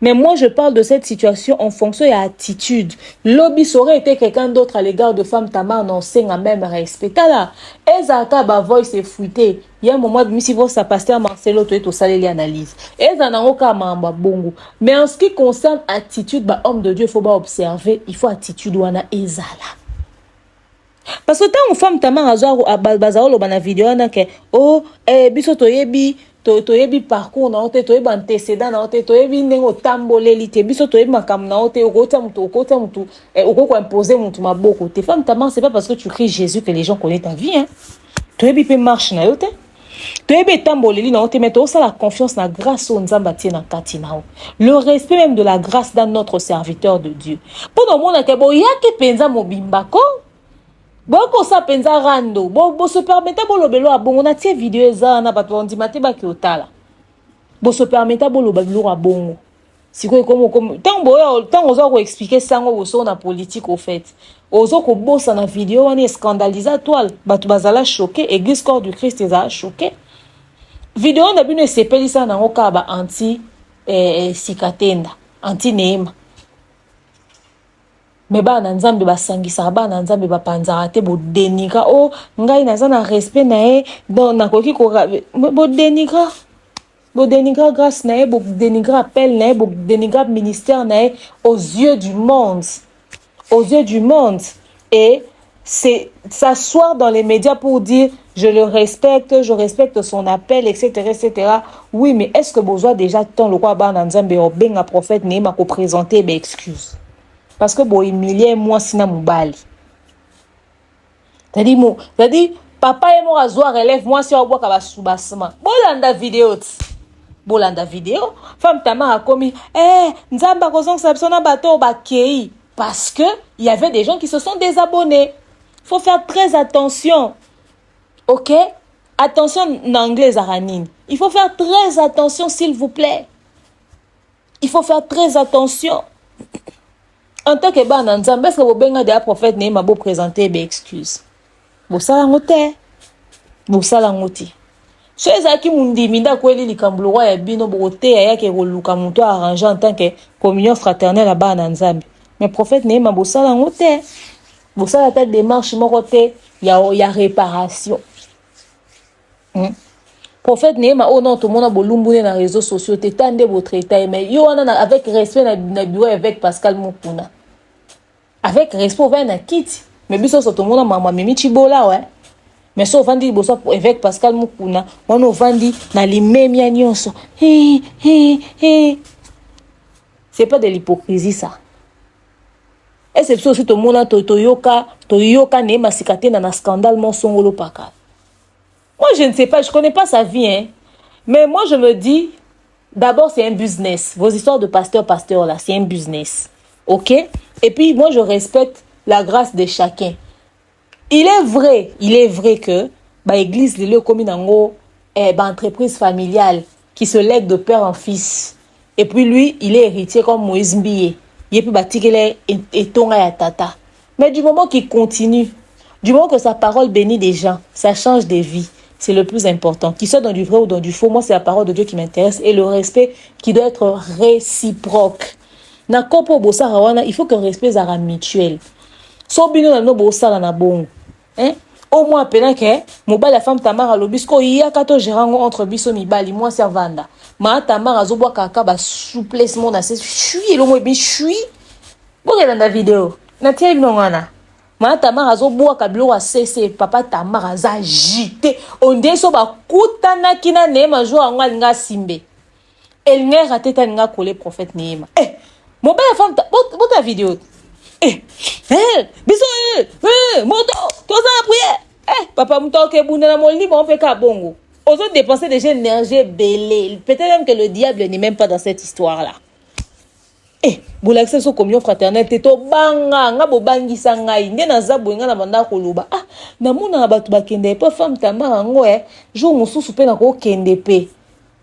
Mais moi, je parle de cette situation en fonction de l'attitude. Lobby aurait été quelqu'un d'autre à l'égard de femmes Tamar non c'est un même respect. Là, Ezaka ba voice est fouité. Il y a un moment de si vous ça pasteur Marcelo tu es au salé l'analyse. Ezana oka mamba bongo. Mais en ce qui concerne attitude, bah homme de Dieu, faut pas observer. Il faut attitude wana ezala. Parce que tant une femme Tamar azaro a bazaro lo bana vidéo na ke oh biso to yebi toyebi parcours na ote toyebi antécédent na ote toyebi ndenge otamboleli te biso toyebi makambo na ote okota mutu okoko imposer mutu maboko te. Femme Tamar, c'est pas parce que tu cries Jésus que les gens connaissent ta vie hein. Toyebi pe marche na yote toyebi tamboleli na ote mais to ça la confiance na grâce au nzamba tie na kati na o. Le respect même de la grâce dans notre serviteur de Dieu. Pour mona ke bo yake penza mobimbako boko sa penza rando bo se permettre bo lobelo abongo na tie vidéo eza na bato ondimate ba ki otala bo se permettre bo lobelo abongo siko comme tant ozo ko expliquer sango boso na politique au fait ozo ko bossa na vidéo wana scandaliser toile bato bazala choqué église corps du Christ eza choqué vidéo na bino sepelisa na ngoka ba anti sikatenda anti Néhéma. Mais ba na nzambe basangisa ba na nzambe bapanzaka te bo denigra o ngai naza na respect na e donc nakoki ko bo denigra grâce na e bo denigra appel na e bo denigra ministère na e aux yeux du monde et c'est s'asseoir dans les médias pour dire je le respecte, je respecte son appel, etc. Oui, mais est-ce que besoin déjà tant le roi ba na nzambe o benga prophète Néhéma ko présenter be excuse. Parce que bon humilier moi sina mubali. C'est-à-dire papa et moi azoa relève moi si on boit kaba soubasma. Bolanda vidéo. Femme Tamar a commis nzamba kozong sabsona bato bakei parce que il y avait des gens qui se sont désabonnés. Faut faire très attention. OK? Attention en anglais Aranine. Il faut faire très attention s'il vous plaît. Il faut faire très attention. En tant que ban nzambe est-ce que vous benga de prophète Néhéma bo présenter be excuse bo sala ngote so ezaki mundimi nda kweli likambulo roi ya bino bo te ya ke roluka muto arranger en tant que communion fraternelle à ban nzambe mais prophète Néhéma bo sala ngote bo sala ta démarche moko te ya réparation prophète Néhéma oh non tout le monde a bolumbu na réseaux sociaux te tande votre état mais yo wana avec respect na bureau avec Pascal Mukuna avec respect va na kit mais biso so tout le monde mama mimi chibola ouais mais so vandi boso avec Pascal Mukuna on vandi na limemia nyonso c'est pas de l'hypocrisie ça et c'est aussi tout le monde toyoka Néhéma sikatena na scandale monsongolo paka. Moi, je ne sais pas, je ne connais pas sa vie, hein. Mais moi, je me dis, d'abord, c'est un business. Vos histoires de pasteur, là, c'est un business. OK? Et puis, moi, je respecte la grâce de chacun. Il est vrai que, l'église, les communes en haut, entreprise familiale qui se lègue de père en fils. Et puis, lui, il est héritier comme Moïse Mbiye. Il est plus bâti qu'il est et tonga ya tata. Mais du moment qu'il continue, Du moment que sa parole bénit des gens, ça change des vies. C'est le plus important. Qu'il soit dans du vrai ou dans du faux, moi, c'est la parole de Dieu qui m'intéresse et le respect qui doit être réciproque. Na kopo bossa rawana, il faut que le respect soit mutuel. So bino na no bossa la na bon. Hein? Au moins appelé que mobile la femme Tamara lobisco iya kato gérango entre biso mibali moi servanda. Ma Tamara zoboa kaka ba souplesse mon assez chui lo mo bi chui. Bon dans la vidéo. Na tie bino wana. Ma Tamara zoboa kabilo a cessé papa Tamara za agité. On dit so ba kutana kina nema jo anga linga simbe. Elle n'a raté ta linga collé prophète Néma. Eh, mobile la femme ta vidéo. Biso moto toza la prière papa muto ke bunda na molimo on fait ka bongo ozo dépenser déjà énergie belé peut-être même que le diable n'est même pas dans cette histoire là bolaxé so communion fraternelle to banga nga bo bangisa ngai nde na zabu nga na banda koluba na mona na batu bakende pa femme Tamara ngo jour mususu pe na ko kende pe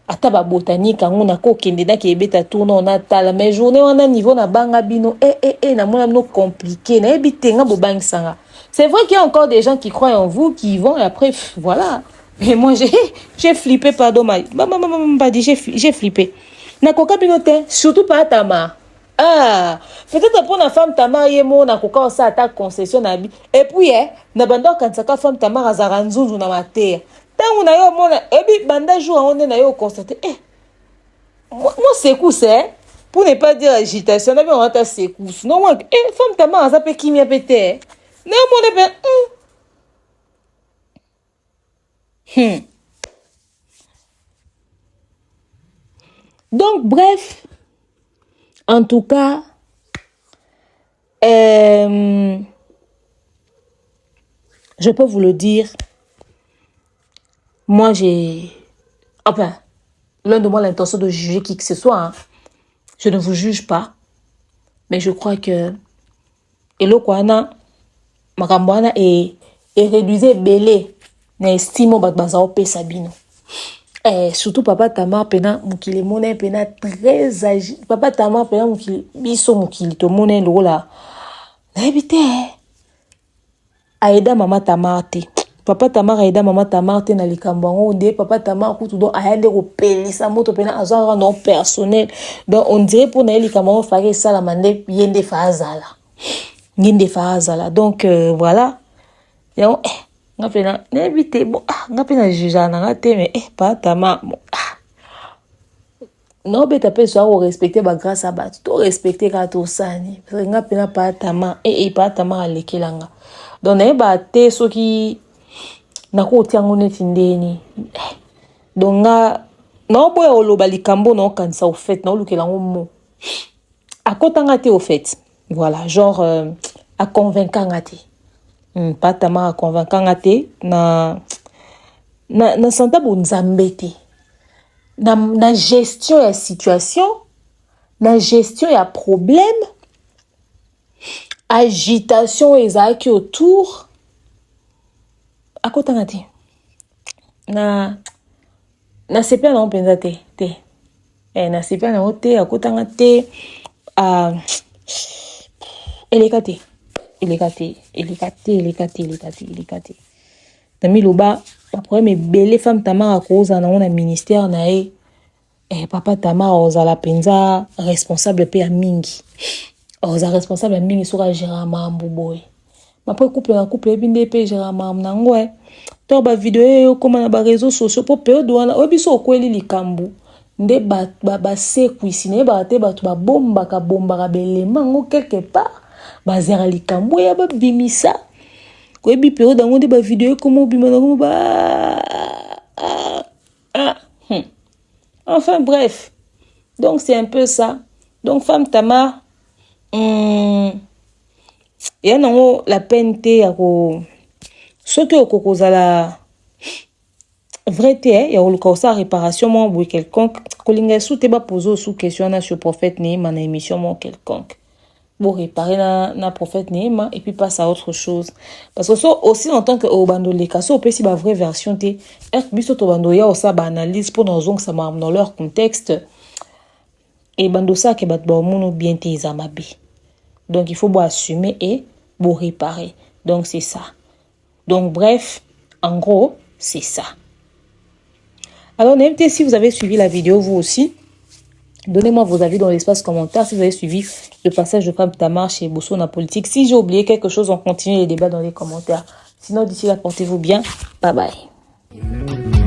ata ba botanique ngona ko kende na ke beta tourno na tala mais journée wana niveau na banga bino na mona no compliqué na ebitenga bo bangisanga. C'est vrai qu'il y a encore des gens qui croient en vous qui y vont et après voilà. Mais moi j'ai flippé pardon maman pas dit j'ai flippé. Na koka binote surtout pas Tamara. Peut-être pour la femme Tamara yemo na koka ça attaque concession na bi et puis na banda kansaka femme Tamara zaranzunzu na mater. Tant na yo mona ebi banda jour on est na yo constater moi c'est coup c'est pour ne pas dire agitation na bien on ta secousse non moi femme Tamara ça peut qui m'y péter non mon donc bref en tout cas je peux vous le dire. Moi, l'un de moi l'intention de juger qui que ce soit. Hein. Je ne vous juge pas. Mais je crois que Elo Kwana, Makambwana et réduisé belé. N'estime pas que Sabino. Surtout Papa Tamar pena mukile mona pena très âgé. Papa Tamar pena mukile biso mukile to mona ndo la. Na ebité. Aida Mama Tamar te. Papa Tamar aida Mama Tamar te na likambango de Papa Tamar kutu do ayande ko pelisa moto pena azara non personnel. Donc on dirait pour na likambango fare ça la mande yende fazala. Yende fazala. Donc voilà. Yo nga pena na ebité bon nga pena jujana nga te mais Papa Tamar bon non beta pe so au respecter ba grâce à ba to respecter ka to sani parce que nga pena Papa Tamar Papa Tamar alekelanga. Donc na ba te so ki na ko tiango neti ndeni donc na boya oloba likambo na kanisa au fait na lukela ngo akotanga te au fait voilà genre a convaincanga te pas tama a convaincanga te na santa bonzambe te na gestion ya situation na gestion ya problème agitation ezaki autour akotanga te na sepia na mpenza te na sepia na te akotanga te eleka te na miloba problème ebele femme Tamara koza na ona ministère na Papa Tamara ozala penza responsable pe ya mingi ozala responsable ya mingi soka gérer mambo boy. Après couple ebinde pe gérer mambo nango to ba vidéo comme na ba réseaux sociaux pour période wana obiso okweli likambu nde ba sekwisi ne ba te ba to ba bomba ka belema ngo quelque part ba zera likambu ya ba bimisa ko ebi période ngo nde ba vidéo comme obima ngo enfin bref donc c'est un peu ça donc femme Tamar ya nango la peine te ya ko soki okokozala vrai te ya oluka sa réparation mo boy quelconque kolinga sous te ba poser sous question na sur prophète Néma na émission mo quelconque pour réparer na prophète Néma et puis passe à autre chose parce que so aussi en tant que obando le cas so peut si ba vraie version te biso to bando ya osa ba analyse pour dans zong ça dans leur contexte et bando ça que bat ba mono bien te zamabe donc il faut assumer et pour réparer donc c'est ça. Donc bref, en gros, c'est ça. Alors n'hésitez si vous avez suivi la vidéo, vous aussi. Donnez-moi vos avis dans l'espace commentaire si vous avez suivi le passage de Femme Tamar chez Bosso na politique. Si j'ai oublié quelque chose, on continue les débats dans les commentaires. Sinon, d'ici là, portez-vous bien. Bye bye.